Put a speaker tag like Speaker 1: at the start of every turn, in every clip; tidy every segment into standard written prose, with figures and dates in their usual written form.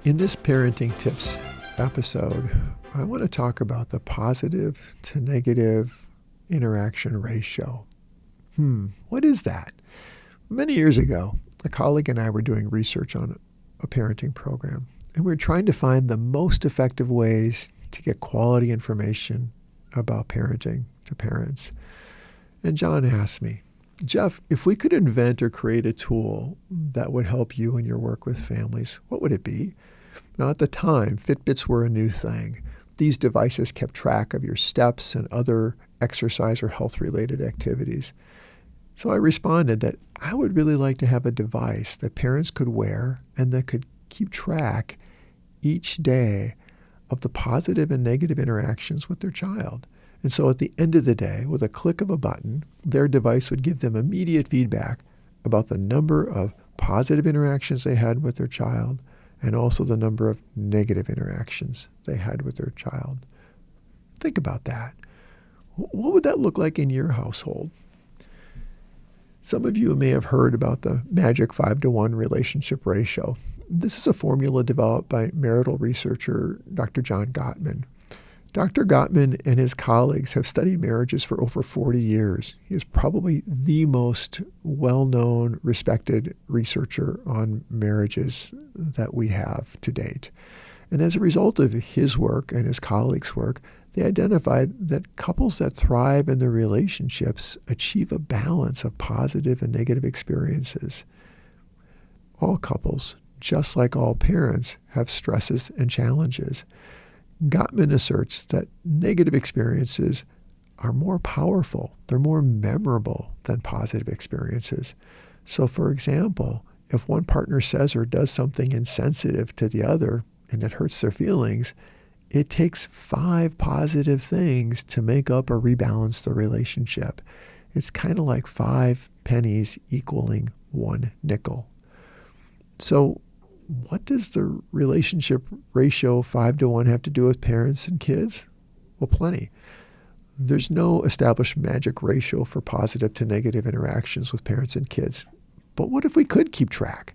Speaker 1: In this Parenting Tips episode, I want to talk about the positive to negative interaction ratio. What is that? Many years ago, a colleague and I were doing research on a parenting program, and we were trying to find the most effective ways to get quality information about parenting to parents. And John asked me, Jeff, if we could invent or create a tool that would help you in your work with families, what would it be? Now, at the time, Fitbits were a new thing. These devices kept track of your steps and other exercise or health-related activities. So I responded that I would really like to have a device that parents could wear and that could keep track each day of the positive and negative interactions with their child. And so at the end of the day, with a click of a button, their device would give them immediate feedback about the number of positive interactions they had with their child and also the number of negative interactions they had with their child. Think about that. What would that look like in your household? Some of you may have heard about the magic 5-to-1 relationship ratio. This is a formula developed by marital researcher Dr. John Gottman. Dr. Gottman and his colleagues have studied marriages for over 40 years. He is probably the most well-known, respected researcher on marriages that we have to date. And as a result of his work and his colleagues' work, they identified that couples that thrive in their relationships achieve a balance of positive and negative experiences. All couples, just like all parents, have stresses and challenges. Gottman asserts that negative experiences are more powerful, they're more memorable than positive experiences. So for example, if one partner says or does something insensitive to the other and it hurts their feelings, it takes 5 positive things to make up or rebalance the relationship. It's kind of like 5 pennies equaling 1 nickel. So what does the relationship ratio 5-to-1 have to do with parents and kids? Well, plenty. There's no established magic ratio for positive to negative interactions with parents and kids. But what if we could keep track?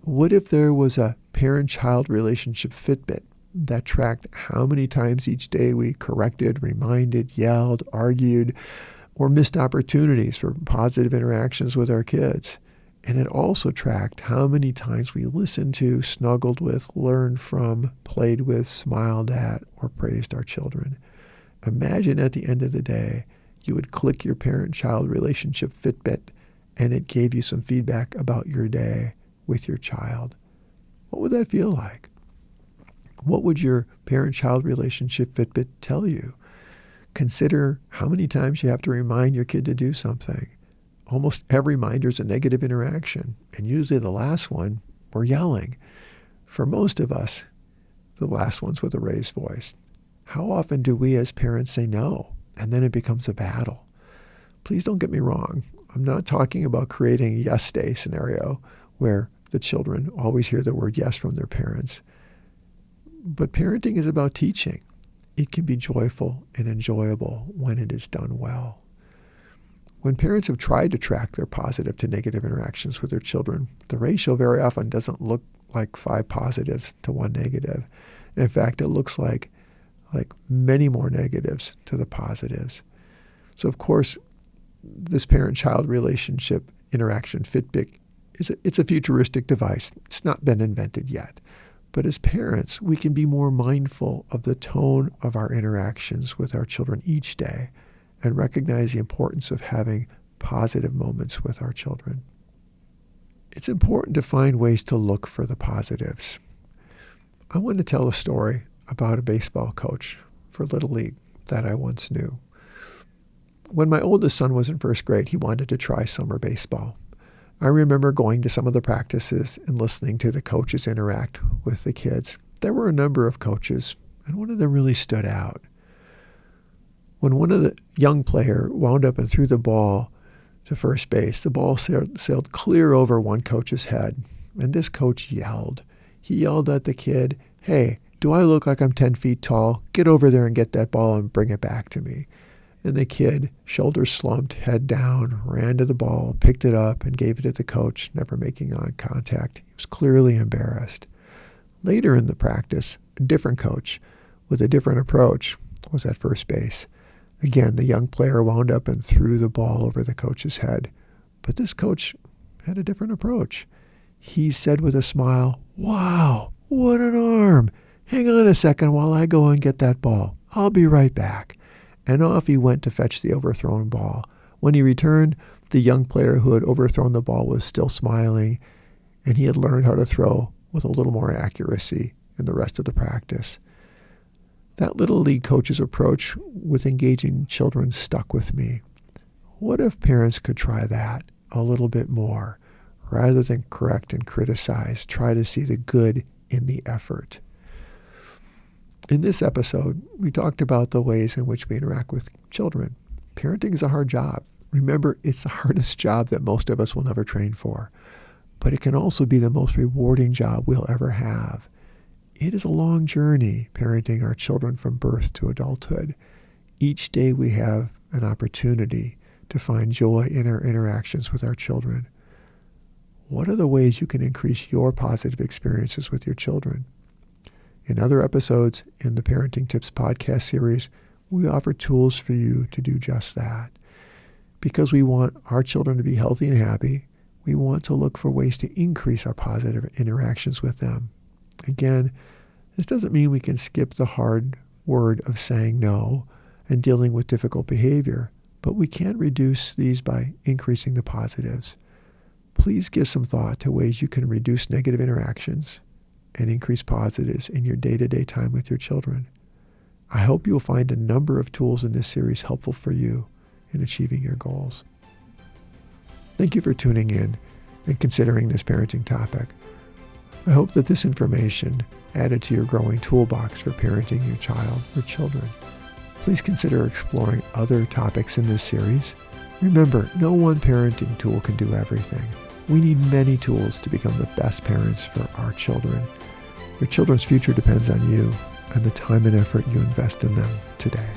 Speaker 1: What if there was a parent-child relationship Fitbit that tracked how many times each day we corrected, reminded, yelled, argued, or missed opportunities for positive interactions with our kids? And it also tracked how many times we listened to, snuggled with, learned from, played with, smiled at, or praised our children. Imagine at the end of the day, you would click your parent-child relationship Fitbit and it gave you some feedback about your day with your child. What would that feel like? What would your parent-child relationship Fitbit tell you? Consider how many times you have to remind your kid to do something. Almost every reminder is a negative interaction, and usually the last one, we're yelling. For most of us, the last one's with a raised voice. How often do we as parents say no, and then it becomes a battle? Please don't get me wrong. I'm not talking about creating a yes day scenario where the children always hear the word yes from their parents. But parenting is about teaching. It can be joyful and enjoyable when it is done well. When parents have tried to track their positive to negative interactions with their children, the ratio very often doesn't look like 5 positives to 1 negative. In fact, it looks like many more negatives to the positives. So of course, this parent-child relationship interaction Fitbit, it's a futuristic device. It's not been invented yet. But as parents, we can be more mindful of the tone of our interactions with our children each day and recognize the importance of having positive moments with our children. It's important to find ways to look for the positives. I want to tell a story about a baseball coach for Little League that I once knew. When my oldest son was in first grade, he wanted to try summer baseball. I remember going to some of the practices and listening to the coaches interact with the kids. There were a number of coaches, and one of them really stood out. When one of the young player wound up and threw the ball to first base, the ball sailed clear over one coach's head, and this coach yelled. He yelled at the kid, "Hey, do I look like I'm 10 feet tall? Get over there and get that ball and bring it back to me." And the kid, shoulders slumped, head down, ran to the ball, picked it up, and gave it to the coach, never making eye contact. He was clearly embarrassed. Later in the practice, a different coach with a different approach was at first base. Again, the young player wound up and threw the ball over the coach's head. But this coach had a different approach. He said with a smile, "Wow, what an arm. Hang on a second while I go and get that ball. I'll be right back." And off he went to fetch the overthrown ball. When he returned, the young player who had overthrown the ball was still smiling, and he had learned how to throw with a little more accuracy in the rest of the practice. That Little League coach's approach with engaging children stuck with me. What if parents could try that a little bit more? Rather than correct and criticize, try to see the good in the effort. In this episode, we talked about the ways in which we interact with children. Parenting is a hard job. Remember, it's the hardest job that most of us will never train for. But it can also be the most rewarding job we'll ever have. It is a long journey, parenting our children from birth to adulthood. Each day we have an opportunity to find joy in our interactions with our children. What are the ways you can increase your positive experiences with your children? In other episodes in the Parenting Tips podcast series, we offer tools for you to do just that. Because we want our children to be healthy and happy, we want to look for ways to increase our positive interactions with them. Again, this doesn't mean we can skip the hard word of saying no and dealing with difficult behavior, but we can reduce these by increasing the positives. Please give some thought to ways you can reduce negative interactions and increase positives in your day-to-day time with your children. I hope you'll find a number of tools in this series helpful for you in achieving your goals. Thank you for tuning in and considering this parenting topic. I hope that this information added to your growing toolbox for parenting your child or children. Please consider exploring other topics in this series. Remember, no one parenting tool can do everything. We need many tools to become the best parents for our children. Your children's future depends on you and the time and effort you invest in them today.